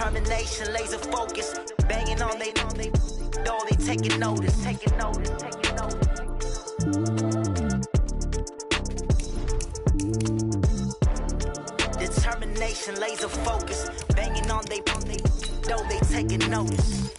Determination, laser focus, banging on they door, they taking notice. Determination, laser focus, banging on they door, they taking notice.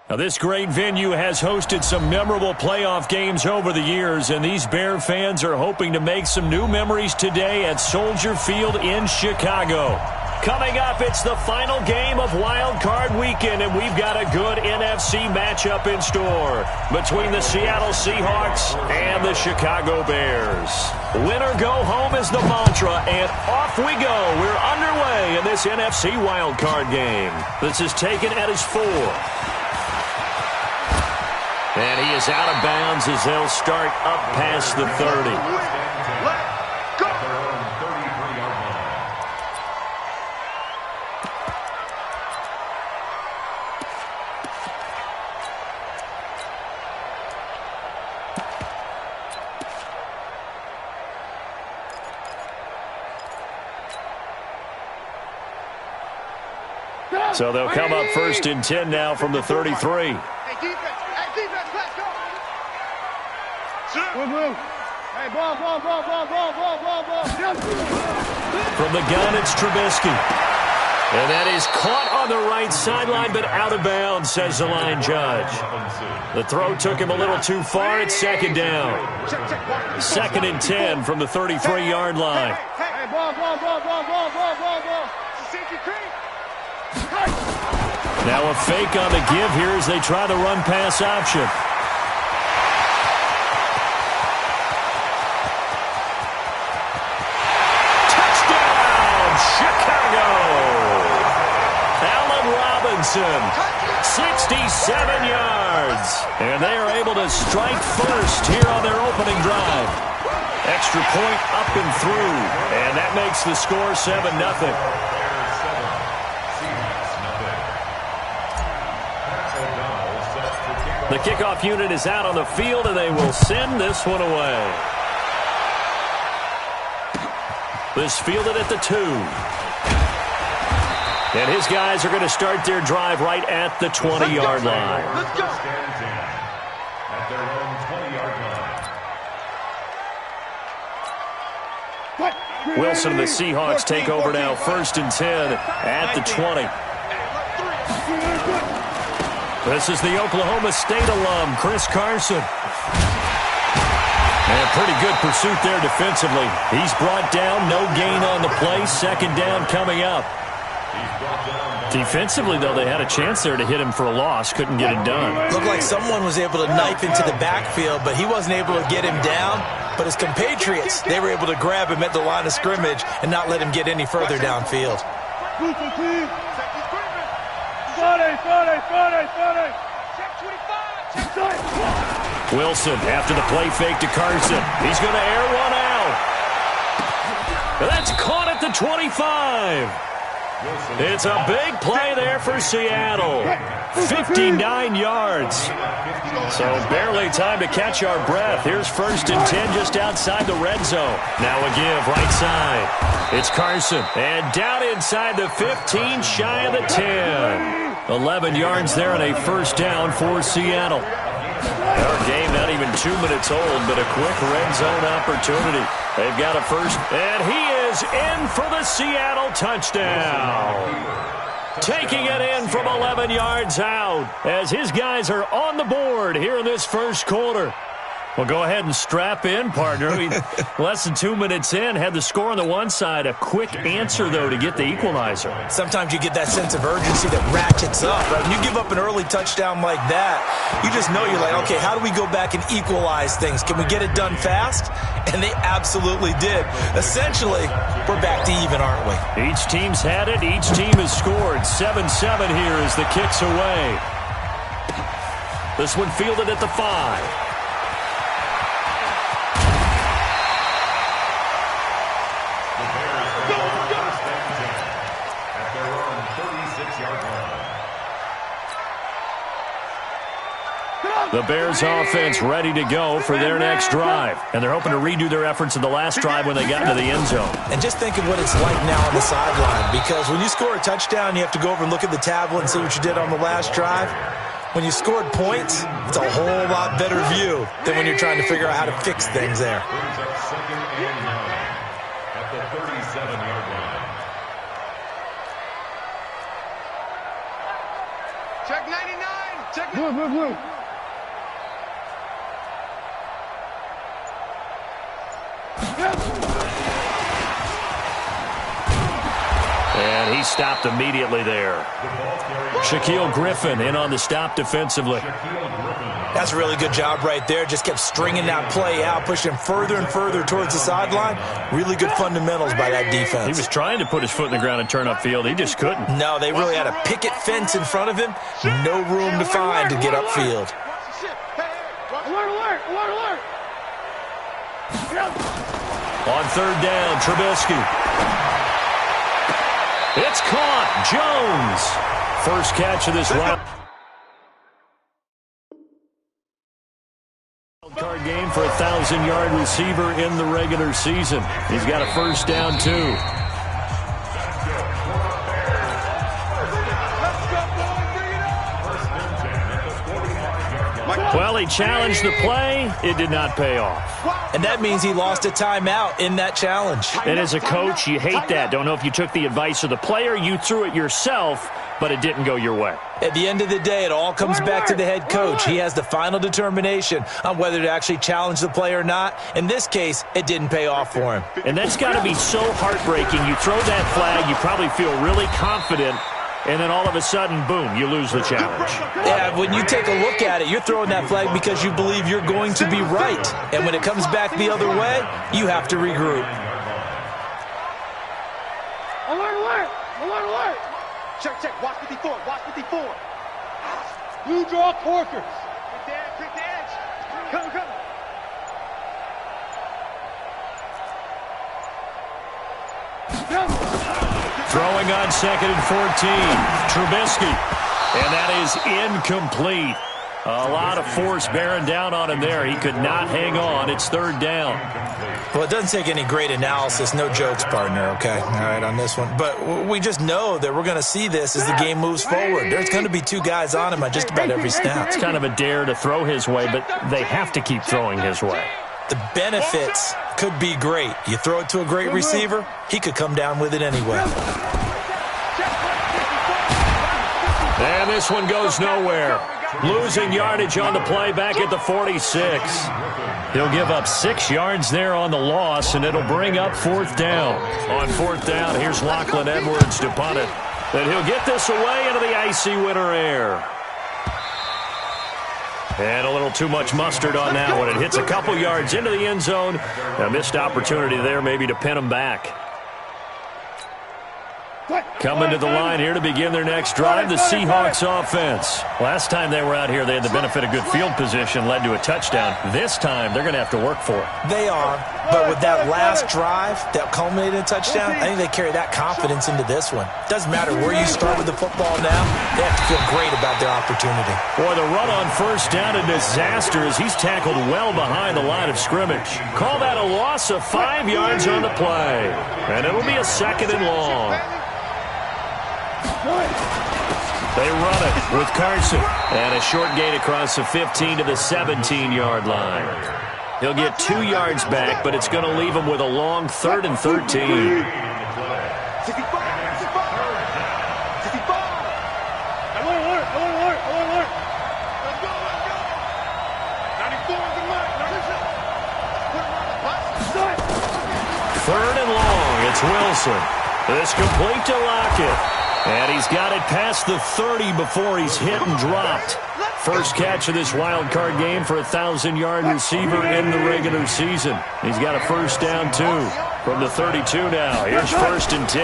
Now, this great venue has hosted some memorable playoff games over the years, and these Bear fans are hoping to make some new memories today at Soldier Field in Chicago. Coming up, it's the final game of Wild Card Weekend, and we've got a good NFC matchup in store between the Seattle Seahawks and the Chicago Bears. Win or go home is the mantra, and off we go. We're underway in this NFC Wild Card game. This is taken at his 4. And he is out of bounds as they'll start up past the 30. So they'll come up 1st and 10 now from the 33. Hey, ball. From the gun, it's Trubisky. And that is caught on the right sideline, but out of bounds, says the line judge. The throw took him a little too far. It's 2nd down. 2nd and 10 from the 33-yard line. Hey, ball. Now a fake on the give here as they try the run-pass option. Robinson, 67 yards. And they are able to strike first here on their opening drive. Extra point up and through. And that makes the score 7-0. The kickoff unit is out on the field, and they will send this one away. This fielded at the 2. And his guys are going to start their drive right at the 20-yard line. Let's go. At their own 20-yard line. Wilson and the Seahawks take over now, 1st and 10 at the 20. This is the Oklahoma State alum, Chris Carson. And pretty good pursuit there defensively. He's brought down, no gain on the play, 2nd down coming up. Defensively, though, they had a chance there to hit him for a loss. Couldn't get it done. Looked like someone was able to knife into the backfield, but he wasn't able to get him down. But his compatriots, they were able to grab him at the line of scrimmage and not let him get any further downfield. Wilson after the play fake to Carson. He's going to air one out. That's caught at the 25. It's a big play there for Seattle. 59 yards. So barely time to catch our breath. Here's 1st and 10 just outside the red zone. Now a give right side. It's Carson. And down inside the 15, shy of the 10. 11 yards there and a 1st down for Seattle. Our game not even 2 minutes old, but a quick red zone opportunity. They've got a first, and he is in for the Seattle touchdown. Taking it in from 11 yards out as his guys are on the board here in this 1st quarter. Well, go ahead and strap in, partner. Less than 2 minutes in, had the score on the one side. A quick answer, though, to get the equalizer. Sometimes you get that sense of urgency that ratchets up. Right? When you give up an early touchdown like that, you just know you're like, okay, how do we go back and equalize things? Can we get it done fast? And they absolutely did. Essentially, we're back to even, aren't we? Each team's had it. Each team has scored. 7-7 here as the kick's away. This one fielded at the 5. The Bears offense ready to go for their next drive. And they're hoping to redo their efforts in the last drive when they got into the end zone. And just think of what it's like now on the sideline. Because when you score a touchdown, you have to go over and look at the tablet and see what you did on the last drive. When you scored points, it's a whole lot better view than when you're trying to figure out how to fix things there. Second and 9 at the 37-yard line. Check 99. Check blue. And he stopped immediately there. Shaquille Griffin in on the stop defensively. That's a really good job right there. Just kept stringing that play out, pushing him further and further towards the sideline. Really good fundamentals by that defense. He was trying to put his foot in the ground and turn upfield. He just couldn't. No, they really had a picket fence in front of him. No room to find to get upfield. Alert. On third down, Trubisky. It's caught. Jones. First catch of this round. Card game for a 1,000-yard receiver in the regular season. He's got a first down, too. Well, he challenged the play. It did not pay off. And that means he lost a timeout in that challenge. And as a coach, you hate that. Don't know if you took the advice of the player, you threw it yourself, but it didn't go your way. At the end of the day, it all comes back to the head coach. He has the final determination on whether to actually challenge the play or not. In this case, it didn't pay off for him. And that's got to be so heartbreaking. You throw that flag, you probably feel really confident, and then all of a sudden, boom, you lose the challenge. Yeah, when you take a look at it, you're throwing that flag because you believe you're going to be right. And when it comes back the other way, you have to regroup. Alert. Check. Watch 54. Blue draw quarters. Quick edge. Come. Throwing on 2nd and 14. Trubisky. And that is incomplete. A lot of force bearing down on him there. He could not hang on. It's third down. Well, it doesn't take any great analysis. No jokes, partner, okay? All right, on this one. But we just know that we're going to see this as the game moves forward. There's going to be 2 guys on him on just about every snap. It's kind of a dare to throw his way, but they have to keep throwing his way. The benefits could be great. You throw it to a great receiver, he could come down with it anyway. And this one goes nowhere. Losing yardage on the play back at the 46. He'll give up 6 yards there on the loss, and it'll bring up 4th down. On 4th down, here's Lachlan Edwards to punt it. And he'll get this away into the icy winter air. And a little too much mustard on that one. It hits a couple yards into the end zone. A missed opportunity there maybe to pin him back. Coming to the line here to begin their next drive, the Seahawks offense. Last time they were out here, they had the benefit of good field position, led to a touchdown. This time, they're going to have to work for it. They are, but with that last drive that culminated in a touchdown, I think they carry that confidence into this one. Doesn't matter where you start with the football now, they have to feel great about their opportunity. Boy, the run on first down, a disaster as he's tackled well behind the line of scrimmage. Call that a loss of 5 yards on the play. And it'll be a 2nd and long. They run it with Carson. And a short gain across the 15 to the 17-yard line. He'll get 2 yards back, but it's going to leave him with a long 3rd and 13. 3rd and long. It's Wilson. It's complete to Lockett. And he's got it past the 30 before he's hit and dropped. First catch of this wild card game for a 1,000-yard receiver in the regular season. He's got a first down, too. From the 32 now. Here's 1st and 10.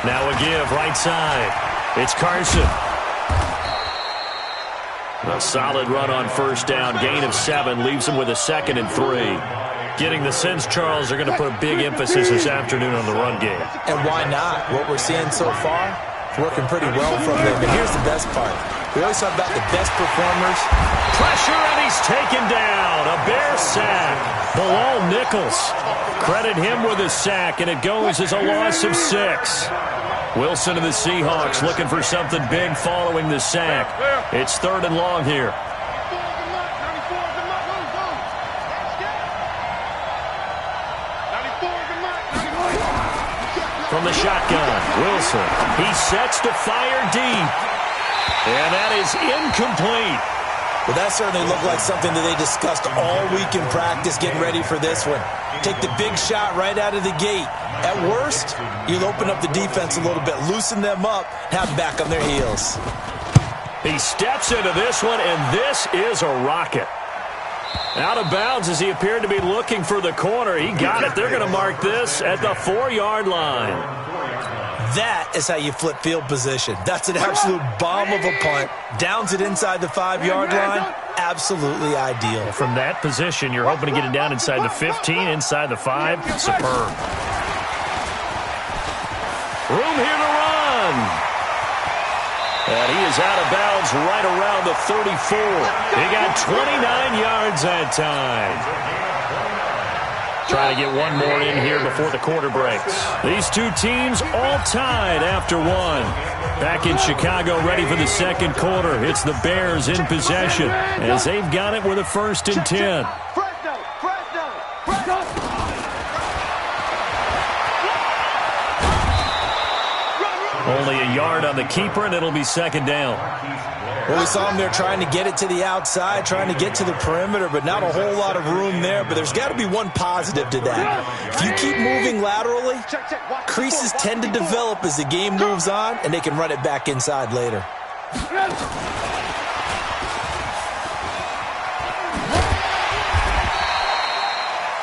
Now a give right side. It's Carson. A solid run on first down. Gain of 7 leaves him with a 2nd and 3. Getting the sense, Charles, are going to put a big emphasis this afternoon on the run game. And why not? What we're seeing so far, it's working pretty well from them. And here's the best part. We always talk about the best performers. Pressure, and he's taken down. A Bear sack. Bilal Nichols. Credit him with a sack, and it goes as a loss of 6. Wilson and the Seahawks looking for something big following the sack. It's 3rd and long here. From the shotgun, Wilson. He sets to fire deep. And that is incomplete. Well, that certainly looked like something that they discussed all week in practice getting ready for this one. Take the big shot right out of the gate. At worst, you'll open up the defense a little bit, loosen them up, have them back on their heels. He steps into this one, and this is a rocket. Out of bounds as he appeared to be looking for the corner. He got it. They're going to mark this at the 4-yard line. That is how you flip field position. That's an absolute bomb of a punt. Downs it inside the 5-yard line. Absolutely ideal. From that position, you're hoping to get it down inside the 15, inside the 5. Superb. Room here to run. And he is out of bounds right around the 34. He got 29 yards that time. Trying to get one more in here before the quarter breaks. These two teams all tied after one. Back in Chicago, ready for the second quarter. It's the Bears in possession as they've got it with a 1st and 10. Only a yard on the keeper, and it'll be 2nd down. Well, we saw him there trying to get it to the outside, trying to get to the perimeter, but not a whole lot of room there. But there's got to be one positive to that. If you keep moving laterally, creases tend to develop as the game moves on, and they can run it back inside later.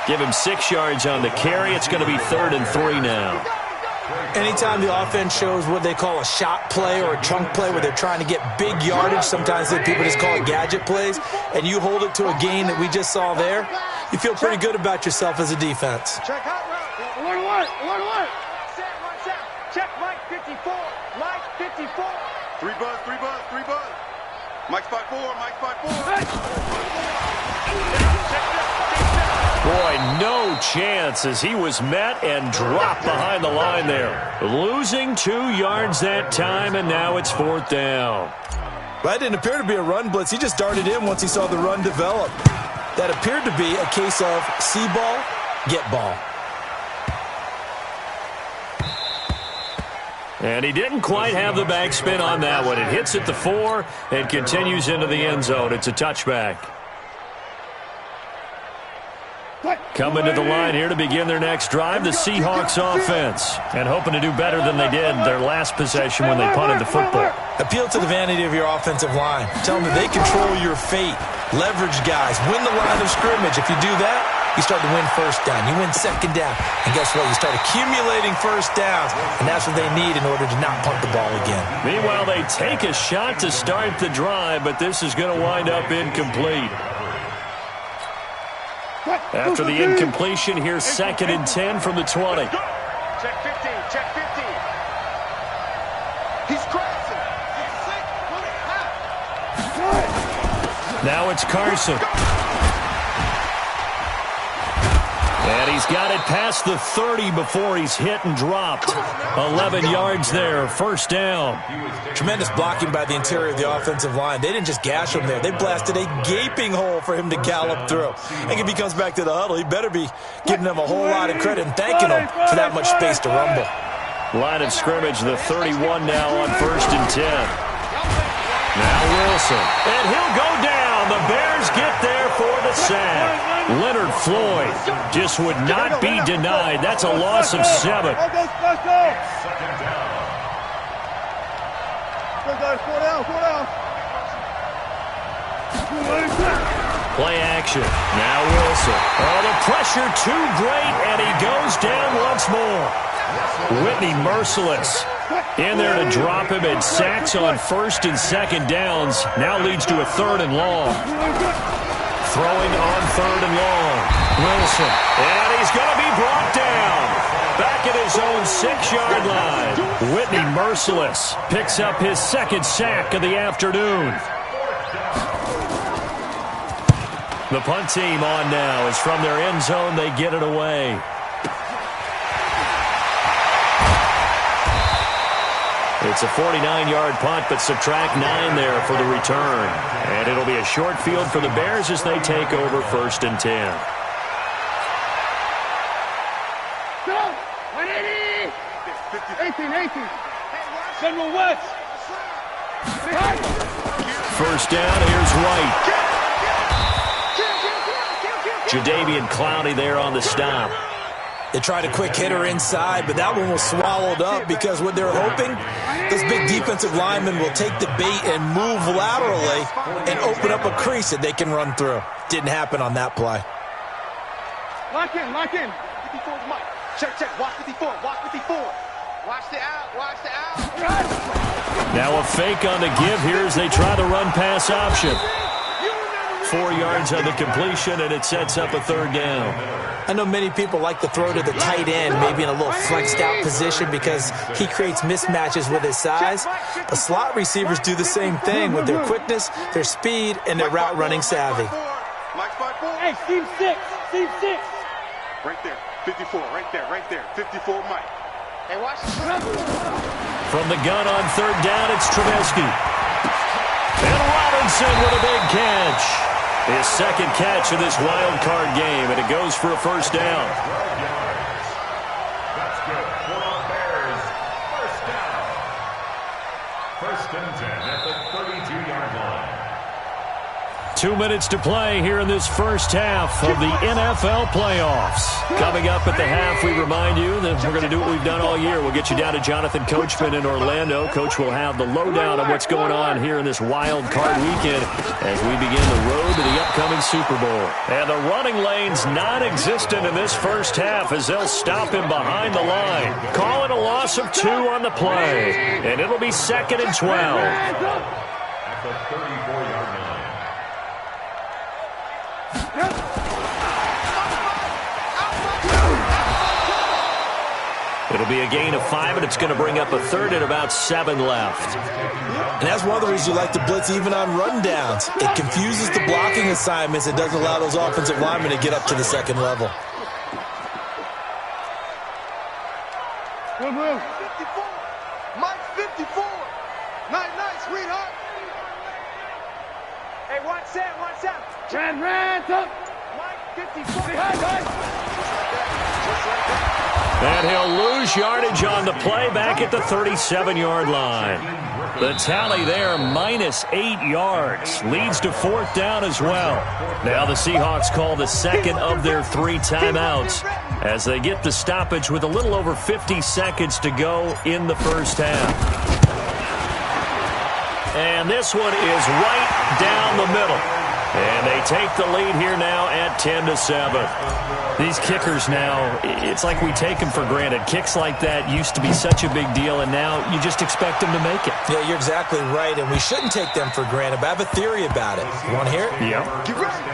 Give him 6 yards on the carry. It's going to be 3rd and 3 now. Anytime the offense shows what they call a shot play or a chunk play where they're trying to get big yardage, sometimes people just call it gadget plays, and you hold it to a gain that we just saw there, you feel pretty good about yourself as a defense. Check hot route. Alert. Check Mike 54. Mike 54. 3 buzz. Mike spot 4. Boy, no chance as he was met and dropped behind the line there. Losing 2 yards that time, and now it's 4th down. That didn't appear to be a run blitz. He just darted in once he saw the run develop. That appeared to be a case of see ball, get ball. And he didn't quite have the backspin on that one. It hits at the 4 and continues into the end zone. It's a touchback. Coming to the line here to begin their next drive, the Seahawks offense. And hoping to do better than they did their last possession when they punted the football. Appeal to the vanity of your offensive line. Tell them that they control your fate. Leverage guys. Win the line of scrimmage. If you do that, you start to win 1st down. You win 2nd down. And guess what? You start accumulating 1st downs. And that's what they need in order to not punt the ball again. Meanwhile, they take a shot to start the drive, but this is going to wind up incomplete. After the incompletion, here's 2nd and 10 from the 20. Check 15. He's crossing. Now it's Carson. And he's got it past the 30 before he's hit and dropped. 11 yards there, 1st down. Tremendous blocking by the interior of the offensive line. They didn't just gash him there. They blasted a gaping hole for him to gallop through. I think if he comes back to the huddle, he better be giving them a whole lot of credit and thanking them for that much space to rumble. Line of scrimmage, the 31 now on 1st and 10. Now Wilson. And he'll go down And the Bears get there for the sack. Leonard Floyd just would not be denied. That's a loss of 7. Let's go. Second down. Go, guys. 4 down. Play action. Now Wilson. Oh, the pressure too great, and he goes down once more. Whitney merciless in there to drop him, and sacks on 1st and 2nd downs. Now leads to a 3rd and long. Throwing on 3rd and long. Wilson. And he's going to be brought down. Back at his own 6-yard line. Whitney merciless picks up his 2nd sack of the afternoon. The punt team on now is from their end zone. They get it away. It's a 49-yard punt, but subtract 9 there for the return. And it'll be a short field for the Bears as they take over 1st and 10. Go! 180! 18. General West! 1st down, here's White. Jadeveon Clowney there on the stop. They tried a quick hitter inside, but that one was swallowed up because what they're hoping, this big defensive lineman will take the bait and move laterally and open up a crease that they can run through. Didn't happen on that play. Lock in. 54's Mike. Check. Watch 54. Watch the out. Now a fake on the give here as they try the run-pass option. 4 yards on the completion, and it sets up a 3rd down. I know many people like to throw to the tight end, maybe in a little flexed out position because he creates mismatches with his size. But slot receivers do the same thing with their quickness, their speed, and their route running savvy. Hey, Steve 6. Right there. 54. Right there. 54 Mike. Hey, watch this. From the gun on 3rd down, it's Trubisky. And Robinson with a big catch. His 2nd catch of this wild card game, and it goes for a 1st down. 12 yards. That's good for the Bears. 1st down. 1st and 10 at the 32-yard line. 2 minutes to play here in this first half of the NFL playoffs. Coming up at the half, we remind you that we're going to do what we've done all year. We'll get you down to Jonathan Coachman in Orlando. Coach will have the lowdown on what's going on here in this wild card weekend as we begin the road to the upcoming Super Bowl. And the running lane's non-existent in this first half as they'll stop him behind the line. Call it a loss of 2 on the play, and it'll be 2nd and 12. At the 34-yard line. It'll be a gain of 5, and it's going to bring up a 3rd and about 7 left. And that's one of the reasons you like to blitz even on rundowns. It confuses the blocking assignments. It doesn't allow those offensive linemen to get up to the 2nd level. Move. 54. Mike 54. Night, sweetheart. Hey, watch out. Ran up. Mike 54. And he'll lose yardage on the play back at the 37-yard line. The tally there, minus 8 yards. Leads to 4th down as well. Now the Seahawks call the 2nd of their 3 timeouts as they get the stoppage with a little over 50 seconds to go in the first half. And this one is right down the middle. And they take the lead here now at 10-7. These kickers now, it's like we take them for granted. Kicks like that used to be such a big deal, and now you just expect them to make it. Yeah, you're exactly right, and we shouldn't take them for granted, but I have a theory about it. You want to hear it? Yeah.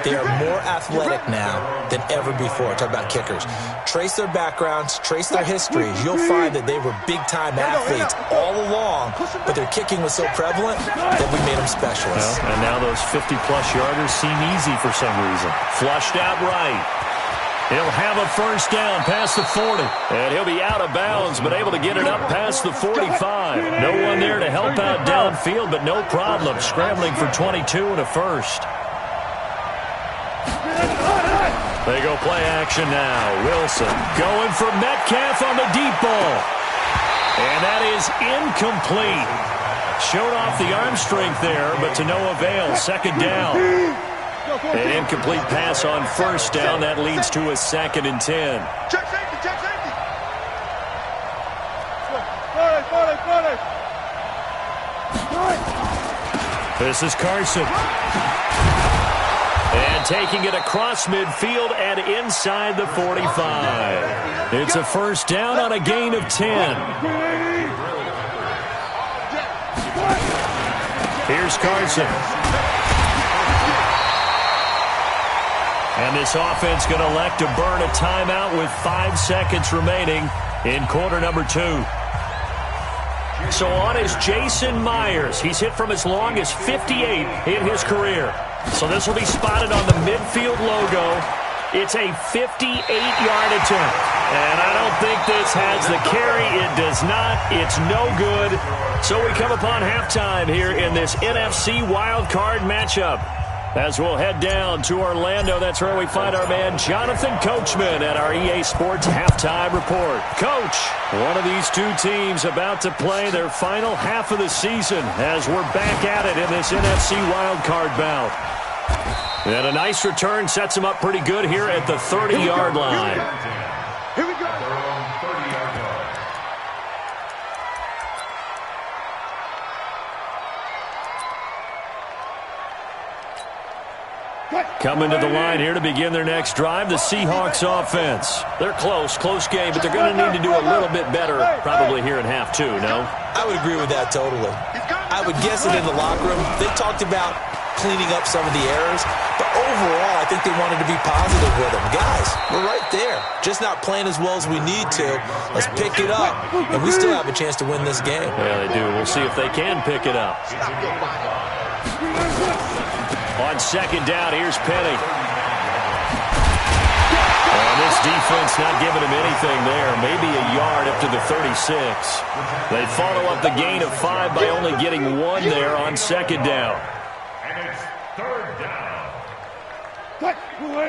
They are more athletic now than ever before. Talk about kickers. Trace their backgrounds, trace their histories. You'll find that they were big-time athletes all along, but their kicking was so prevalent that we made them specialists. Well, and now those 50-plus yarders seem easy for some reason. Flushed out right. He'll have a 1st down past the 40. And he'll be out of bounds, but able to get it up past the 45. No one there to help out downfield, but no problem. Scrambling for 22 and a 1st. They go play action now. Wilson going for Metcalf on the deep ball. And that is incomplete. Showed off the arm strength there, but to no avail. Second down. An incomplete pass on first down. That leads to a 2nd and 10. Check safety, check safety. This is Carson. And taking it across midfield and inside the 45. It's a first down on a gain of 10. Here's Carson. And this offense going to elect to burn a timeout with 5 seconds remaining in quarter number 2. So on is Jason Myers. He's hit from as long as 58 in his career. So this will be spotted on the midfield logo. It's a 58-yard attempt. And I don't think this has the carry. It does not. It's no good. So we come upon halftime here in this NFC wildcard matchup. As we'll head down to Orlando, that's where we find our man Jonathan Coachman at our EA Sports Halftime Report. Coach, one of these two teams about to play their final half of the season as we're back at it in this NFC wildcard bout. And a nice return sets them up pretty good here at the 30-yard line. Here we go. Coming to the line here to begin their next drive, the Seahawks offense. They're close game, but they're going to need to do a little bit better probably here in half 2, no? I would agree with that totally. I would guess that in the locker room, they talked about cleaning up some of the errors, but overall, I think they wanted to be positive with them. Guys, we're right there. Just not playing as well as we need to. Let's pick it up, and we still have a chance to win this game. Yeah, they do. We'll see if they can pick it up. On second down, here's Penny. And this defense not giving him anything there. Maybe a yard up to the 36. They follow up the gain of 5 by only getting 1 there on second down. And it's third down. Reload.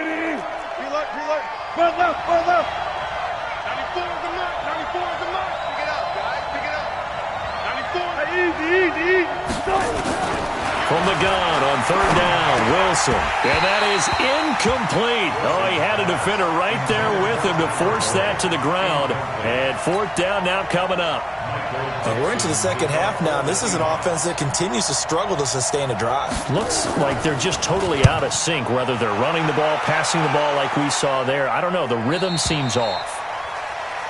Run left. 94 is the mark. 94 is the mark. Pick it up, guys. Pick it up. 94. Easy. From the gun on third down, Wilson. And that is incomplete. Oh, he had a defender right there with him to force that to the ground. And fourth down now coming up. And we're into the second half now, and this is an offense that continues to struggle to sustain a drive. Looks like they're just totally out of sync, whether they're running the ball, passing the ball like we saw there. I don't know. The rhythm seems off.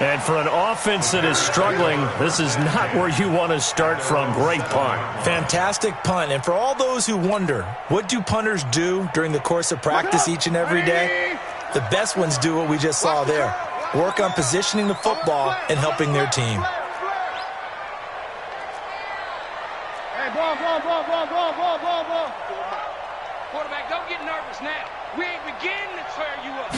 And for an offense that is struggling, this is not where you want to start from. Great punt. Fantastic punt. And for all those who wonder, what do punters do during the course of practice each and every day? The best ones do what we just saw there. Work on positioning the football and helping their team. Hey, ball. Quarterback, don't get nervous now. We ain't beginning to tear you up.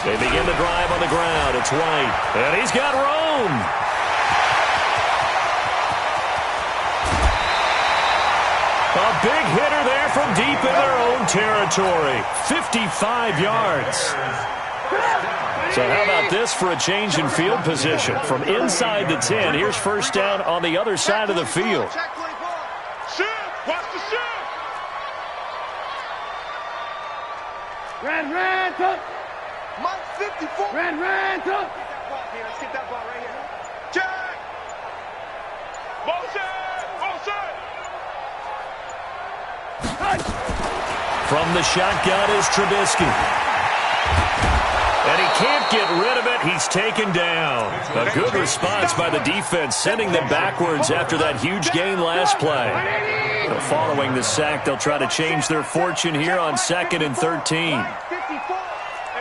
They begin the drive on the ground. It's White. And he's got room. A big hitter there from deep in their own territory. 55 yards. So how about this for a change in field position? From inside the 10, here's first down on the other side of the field. Check 24. Shoot. Watch the shoot. Ran, tuck. Mike 54. Ran, tuck. Let's get that ball right here. Check. Motion. From the shotgun is Trubisky. And he can't get rid of it. He's taken down. A good response by the defense, sending them backwards after that huge gain last play. So following the sack, they'll try to change their fortune here on 2nd and 13. 54.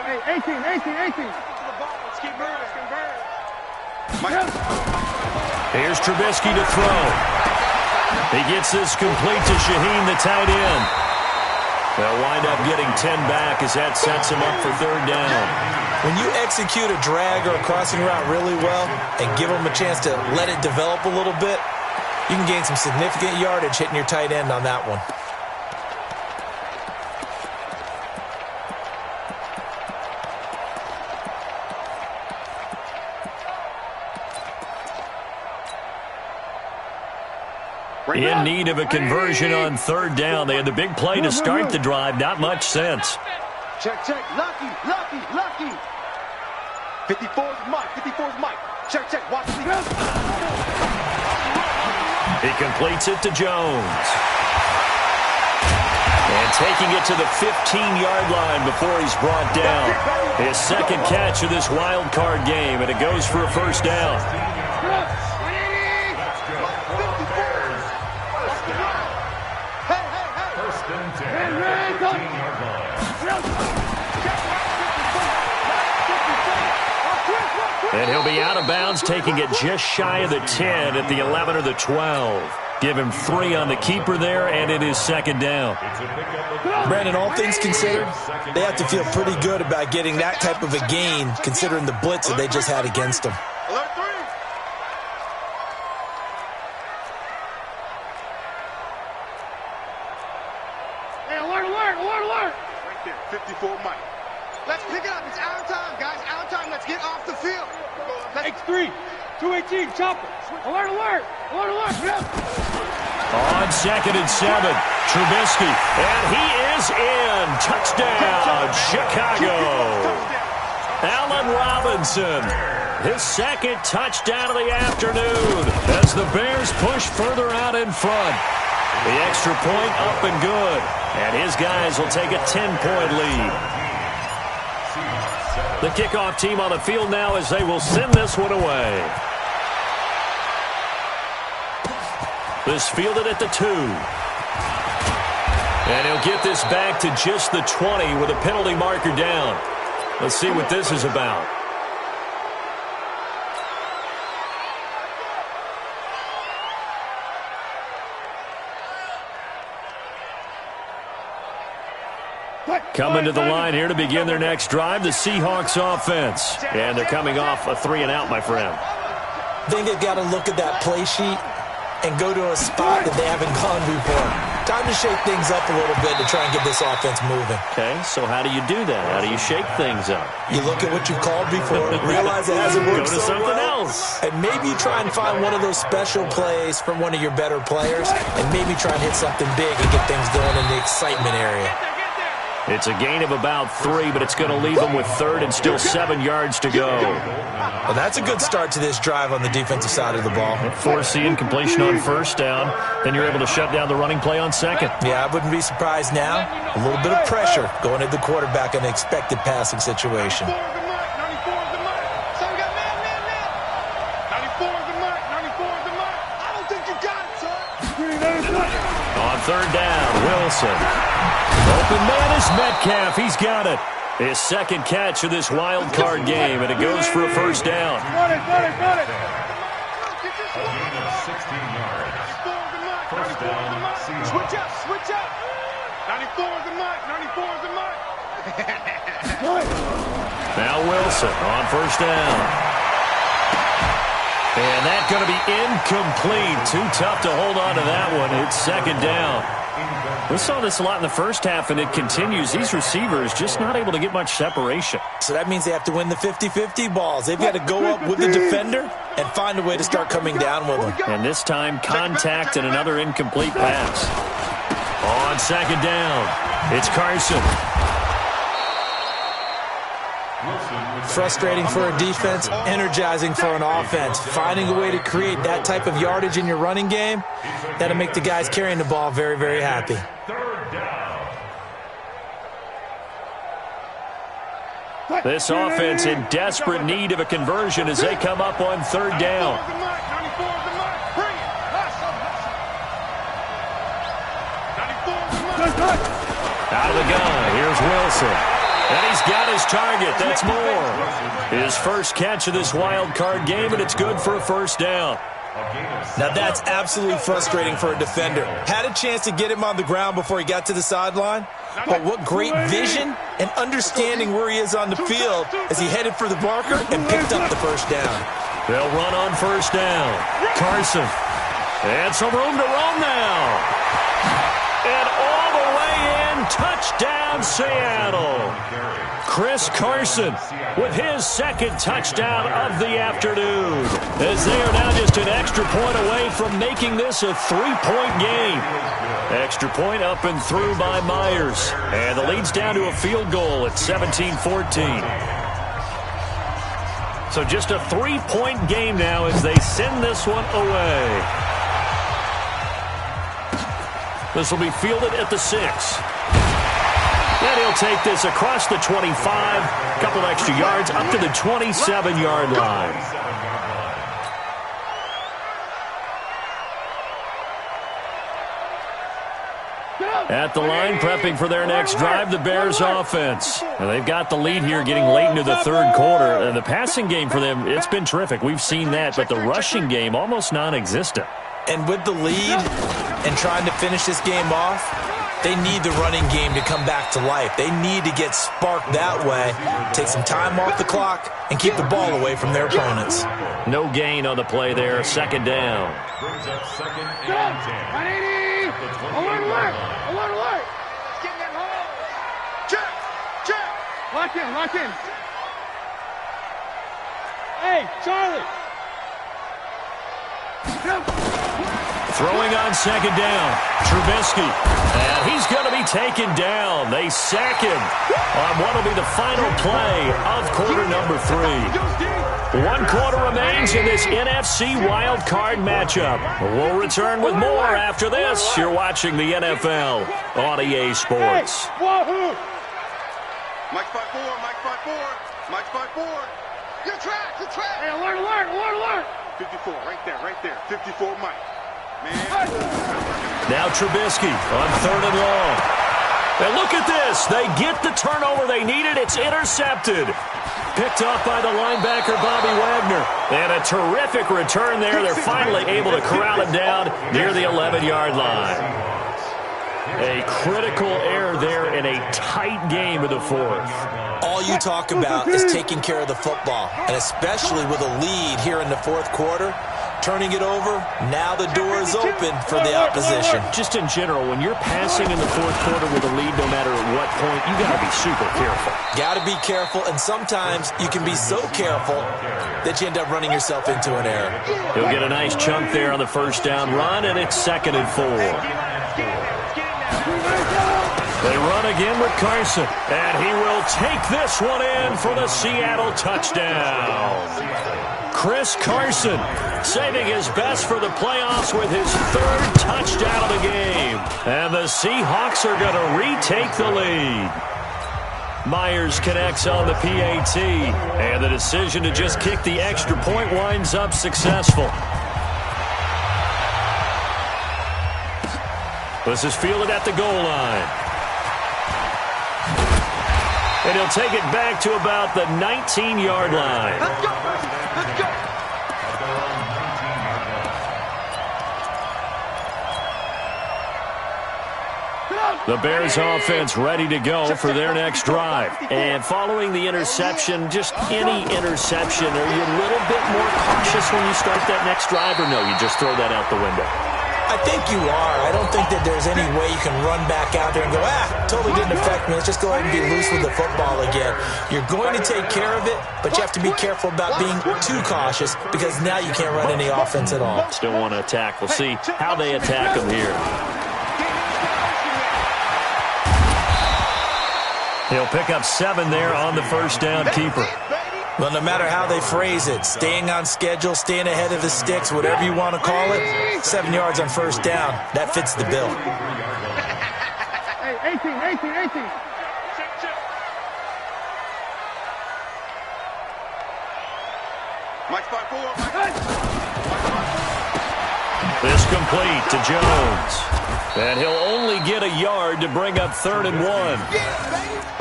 Hey, 18. Let's keep moving. Here's Trubisky to throw. He gets this complete to Shaheen, the tight end. They'll wind up getting 10 back as that sets him up for third down. When you execute a drag or a crossing route really well and give them a chance to let it develop a little bit, you can gain some significant yardage hitting your tight end on that one. In need of a conversion on third down. They had the big play to start the drive. Not much sense. Check. Lucky. 54's Mike. Check. Watch me. He completes it to Jones. And taking it to the 15-yard line before he's brought down. His second catch of this wild card game, and it goes for a first down. First and 10. 15-yard line. And he'll be out of bounds, taking it just shy of the 10 at the 11 or the 12. Give him 3 on the keeper there, and it is second down. Brandon, all things considered, they have to feel pretty good about getting that type of a gain, considering the blitz that they just had against them. Alert 3. Hey, alert. Right there, 54 Mike. Let's pick it up. It's out of time, guys. Out of time. Let's get off the field. X3, 218, chopper. Alert. On second and 7, Trubisky, and he is in. Touchdown, Chicago. Allen Robinson, his second touchdown of the afternoon as the Bears push further out in front. The extra point up and good, and his guys will take a 10-point lead. The kickoff team on the field now as they will send this one away. This fielded at the 2. And he'll get this back to just the 20 with a penalty marker down. Let's see what this is about. Coming to the line here to begin their next drive, the Seahawks offense. And they're coming off a 3-and-out, my friend. I think they've got to look at that play sheet and go to a spot that they haven't gone before. Time to shake things up a little bit to try and get this offense moving. Okay, so how do you do that? How do you shake things up? You look at what you've called before, realize it hasn't worked Go to so something well, else. and maybe try and find one of those special plays from one of your better players, and maybe try and hit something big and get things going in the excitement area. It's a gain of about 3, but it's going to leave them with third and still 7 yards to go. Well, that's a good start to this drive on the defensive side of the ball. Force the incompletion on first down. Then you're able to shut down the running play on second. Yeah, I wouldn't be surprised now. A little bit of pressure going at the quarterback in an expected passing situation. 94 is the Mike. 94 is the Mike. So we got man. 94 is the Mike. 94 is the Mike. I don't think you got it, son. On third down, Wilson. Open man is Metcalf. He's got it. His second catch of this wild card game, and it goes for a first down. Got it. A gain of 16 yards. First down, Seahawks. Switch up. 94 is the Mike. 94 is the Mike. Now Wilson on first down. And that's going to be incomplete. Too tough to hold on to that one. It's second down. We saw this a lot in the first half, and it continues. These receivers just not able to get much separation. So that means they have to win the 50-50 balls. They've got to go up with the defender and find a way to start coming down with them. And this time, contact and another incomplete pass. On second down, it's Carson. Frustrating for a defense, energizing for an offense. Finding a way to create that type of yardage in your running game, that'll make the guys carrying the ball very, very happy. Third down. This offense in desperate need of a conversion as they come up on third down. 94 is the Mike. Bring it. Out of the gun, here's Wilson. And he's got his target. That's more. His first catch of this wild card game, and it's good for a first down. Now that's absolutely frustrating for a defender. Had a chance to get him on the ground before he got to the sideline, but what great vision and understanding where he is on the field as he headed for the marker and picked up the first down. They'll run on first down. Carson. And some room to roam now. And all the way in, touchdown Seattle. Chris Carson with his second touchdown of the afternoon. as they are now just an extra point away from making this a 3-point game. Extra point up and through by Myers. And the lead's down to a field goal at 17-14. So just a 3-point game now as they send this one away. This will be fielded at the 6. And he'll take this across the 25, a couple extra yards up to the 27-yard line. At the line, prepping for their next drive, the Bears offense. Now, they've got the lead here getting late into the third quarter. The passing game for them, it's been terrific. We've seen that, but the rushing game almost non-existent. And with the lead and trying to finish this game off, they need the running game to come back to life. They need to get sparked that way, take some time off the clock, and keep the ball away from their opponents. No gain on the play there, second down. Brings up second and 10. 180. Alert. Let's get in that hole. Check. Lock in. Hey, Charlie. Throwing on second down, Trubisky. And he's going to be taken down. They sack him on what will be the final play of quarter number 3. 1 quarter remains in this NFC Wild Card matchup. We'll return with more after this. You're watching the NFL on EA Sports. Mike 5-4. Mike 5-4. You're trapped. Hey, alert. 54, right there. 54, Mike. Man. Now Trubisky on 3rd and long. And look at this. They get the turnover they needed. It's intercepted. Picked off by the linebacker, Bobby Wagner. And a terrific return there. They're finally able to corral him down near the 11-yard line. A critical error there in a tight game of the 4th. All you talk about is taking care of the football, and especially with a lead here in the 4th quarter, turning it over, now the door is open for the opposition. Just in general, when you're passing in the 4th quarter with a lead, no matter at what point, you got to be super careful. Got to be careful, and sometimes you can be so careful that you end up running yourself into an error. He'll get a nice chunk there on the first down run, and it's 2nd and 4. They run again with Carson, and he will take this one in for the Seattle touchdown. Chris Carson saving his best for the playoffs with his 3rd touchdown of the game. And the Seahawks are going to retake the lead. Myers connects on the PAT, and the decision to just kick the extra point winds up successful. This is fielded at the goal line. And he'll take it back to about the 19-yard line. Let's go. The Bears offense ready to go for their next drive. And following the interception, just any interception, are you a little bit more cautious when you start that next drive, or no, you just throw that out the window? I think you are. I don't think that there's any way you can run back out there and go, totally didn't affect me. Let's just go ahead and be loose with the football again. You're going to take care of it, but you have to be careful about being too cautious because now you can't run any offense at all. Still want to attack. We'll see how they attack them here. He'll pick up 7 there on the first down keeper. Well, no matter how they phrase it, staying on schedule, staying ahead of the sticks, whatever you want to call it, 7 yards on first down, that fits the bill. Hey, 18. Mike 5-4. This complete to Jones. And he'll only get a yard to bring up 3rd and 1.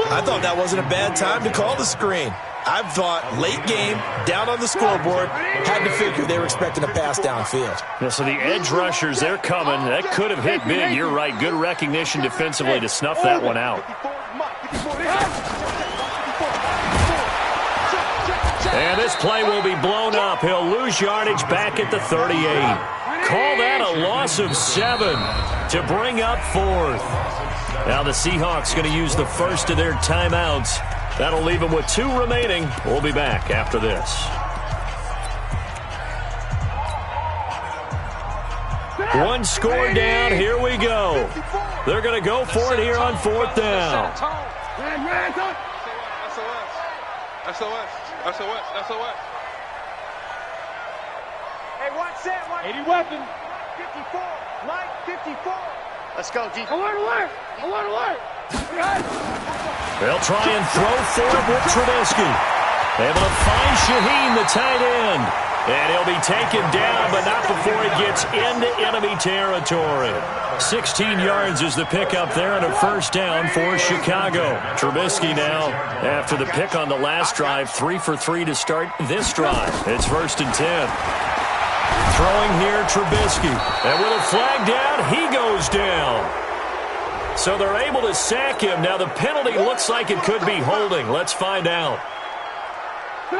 I thought that wasn't a bad time to call the screen. I thought late game, down on the scoreboard, had to figure they were expecting a pass downfield. Yeah, so the edge rushers, they're coming. That could have hit big. You're right. Good recognition defensively to snuff that one out. And this play will be blown up. He'll lose yardage back at the 38. Call that a loss of 7 to bring up 4th. Now the Seahawks going to use the first of their timeouts. That'll leave them with 2 remaining. We'll be back after this. One score down. Here we go. They're going to go for it here on 4th down. SOS. Hey, watch that. 80 weapon. 54. Mike, 54. Let's go, D. Alert. They'll try and throw for it with Trubisky. Able to find Shaheen, the tight end. And he'll be taken down, but not before he gets into enemy territory. 16 yards is the pickup there and a first down for Chicago. Trubisky now, after the pick on the last drive, 3 for 3 to start this drive. It's 1st and 10. Throwing here, Trubisky. And with a flag down, he goes down. So they're able to sack him. Now the penalty looks like it could be holding. Let's find out.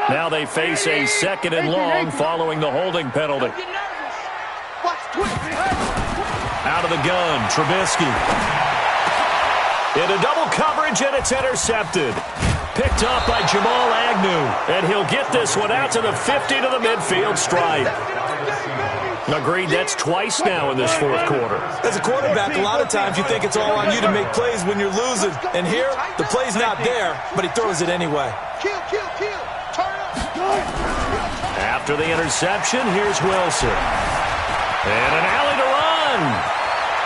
Now they face a 2nd and long following the holding penalty. Out of the gun, Trubisky. Into double coverage, and it's intercepted. Picked up by Jamal Agnew. And he'll get this one out to the 50 to the midfield stripe. Agreed, that's twice now in this 4th quarter. As a quarterback, a lot of times you think it's all on you to make plays when you're losing. And here, the play's not there, but he throws it anyway. Kill. Turn up. After the interception, here's Wilson. And an alley to run.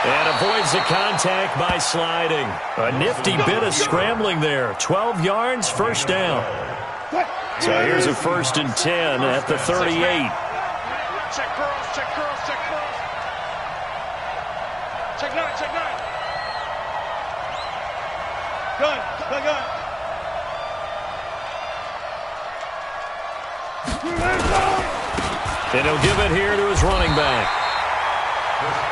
And avoids the contact by sliding. A nifty bit of scrambling there. 12 yards, first down. So here's a 1st and 10 at the 38. Check curls. Check 9. Gun. And he'll give it here to his running back.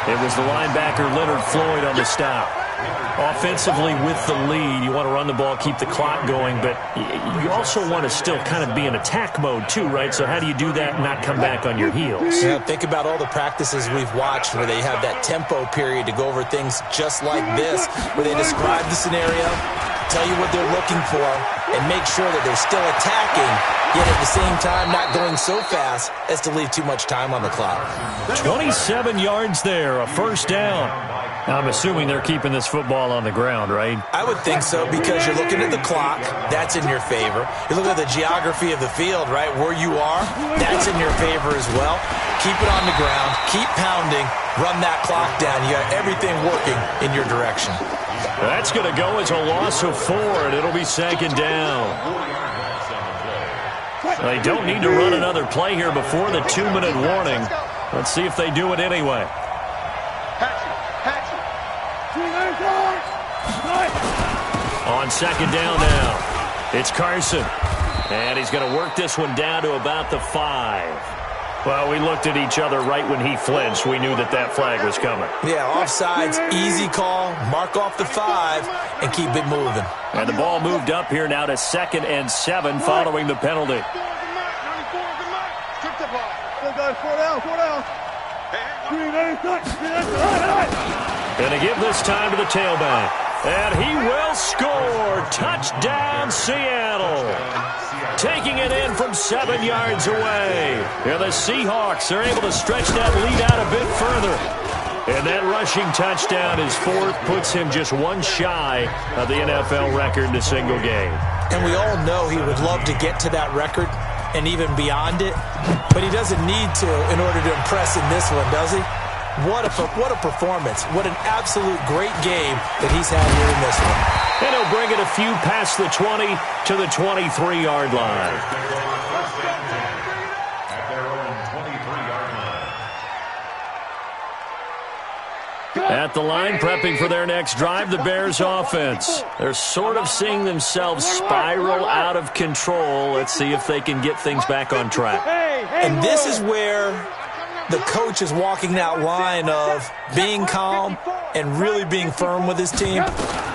It was the linebacker Leonard Floyd on the stop. Offensively with the lead, you want to run the ball, keep the clock going, but you also want to still kind of be in attack mode too, right? So how do you do that and not come back on your heels? Yeah, think about all the practices we've watched where they have that tempo period to go over things just like this, where they describe the scenario, tell you what they're looking for, and make sure that they're still attacking, yet at the same time not going so fast as to leave too much time on the clock. 27 yards there, a first down. I'm assuming they're keeping this football on the ground, right? I would think so, because you're looking at the clock. That's in your favor. You're looking at the geography of the field, right? Where you are, that's in your favor as well. Keep it on the ground. Keep pounding. Run that clock down. You got everything working in your direction. That's going to go as a loss of 4, and it'll be 2nd down. They don't need to run another play here before the 2-minute warning. Let's see if they do it anyway. On 2nd down now, it's Carson. And he's going to work this one down to about the 5. Well, we looked at each other right when he flinched. We knew that that flag was coming. Yeah, offsides, easy call, mark off the 5, and keep it moving. And the ball moved up here now to 2nd and 7 following the penalty. 94 is the mark. Trick the ball. Four down. And to give this time to the tailback. And he will score. Touchdown, Seattle. Taking it in from 7 yards away. And the Seahawks are able to stretch that lead out a bit further. And that rushing touchdown is 4th, puts him just one shy of the NFL record in a single game. And we all know he would love to get to that record and even beyond it, but he doesn't need to in order to impress in this one, does he? What a performance. What an absolute great game that he's had here in this one. And he'll bring it a few past the 20 to the 23-yard line. At their own 23-yard line. At the line, prepping for their next drive, the Bears offense. They're sort of seeing themselves spiral out of control. Let's see if they can get things back on track. And this is where the coach is walking that line of being calm and really being firm with his team.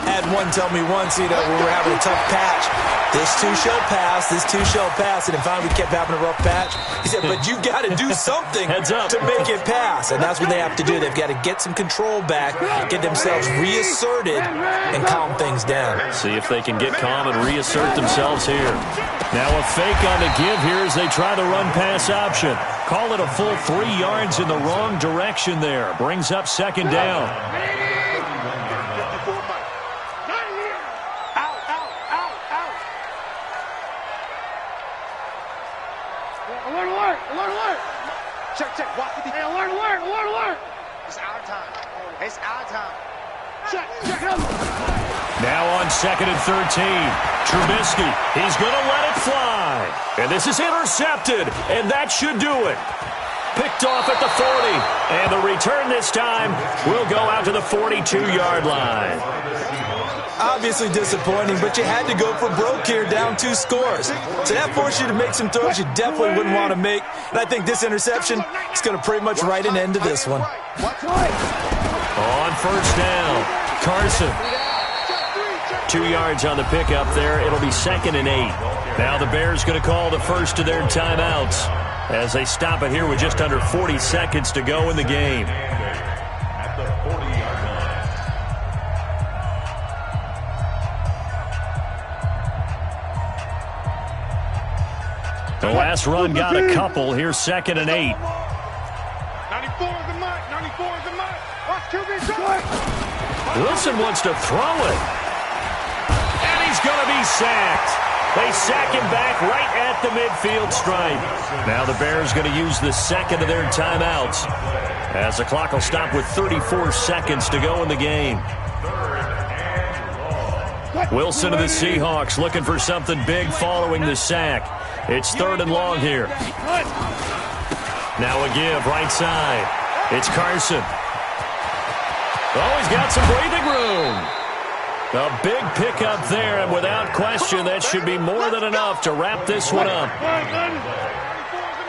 Had one tell me once, we were having a tough patch. This too shall pass, this too shall pass. And finally we kept having a rough patch. He said, but you got to do something to make it pass. And that's what they have to do. They've got to get some control back, get themselves reasserted, and calm things down. See if they can get calm and reassert themselves here. Now a fake on the give here as they try the run-pass option. Call it a full 3 yards in the wrong direction there. Brings up second down. Alert, alert, alert, alert. Check. Watch the Hey, alert, alert, alert, alert. It's our time. It's our time. Check. Now on 2nd and 13. Trubisky, he's going to let it fly. And this is intercepted, and that should do it. Picked off at the 40. And the return this time will go out to the 42-yard line. Obviously disappointing, but you had to go for broke here, down 2 scores. So that forced you to make some throws you definitely wouldn't want to make. And I think this interception is going to pretty much write an end to this one. On first down, Carson. 2 yards on the pickup there. It'll be 2nd and 8. Now the Bears going to call the first of their timeouts as they stop it here with just under 40 seconds to go in the game. At the 40-yard line. The last run got a couple. Here's 2nd and 8. 94 is the mark. 94 is the mark. Watch QB shot. Wilson wants to throw it. And he's going to be sacked. They sack him back right at the midfield stripe. Now the Bears going to use the second of their timeouts as the clock will stop with 34 seconds to go in the game. Wilson of the Seahawks looking for something big following the sack. It's 3rd and long here. Now a give right side. It's Carson. Oh, he's got some breathing room. A big pickup there, and without question, that should be more than enough to wrap this one up.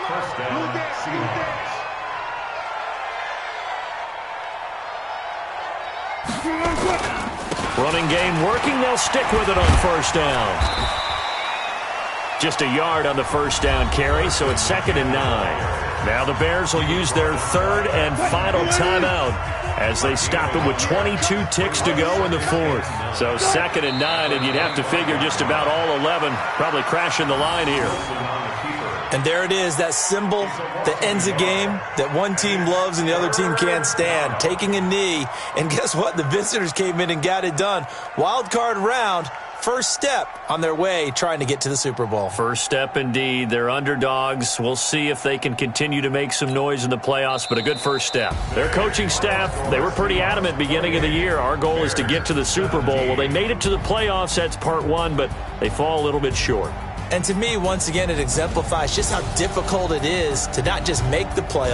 First down, Seahawks. Running game working. They'll stick with it on first down. Just a yard on the first down carry, so it's 2nd and 9. Now the Bears will use their 3rd and final timeout as they stop it with 22 ticks to go in the 4th. So 2nd and 9, and you'd have to figure just about all 11 probably crashing the line here. And there it is, that symbol that ends a game that one team loves and the other team can't stand. Taking a knee, and guess what? The visitors came in and got it done. Wild card round. First step on their way trying to get to the Super Bowl. First step indeed. They're underdogs. We'll see if they can continue to make some noise in the playoffs, but a good first step. Their coaching staff, they were pretty adamant beginning of the year. Our goal is to get to the Super Bowl. Well, they made it to the playoffs. That's part one, but they fall a little bit short. And to me, once again, it exemplifies just how difficult it is to not just make the playoffs,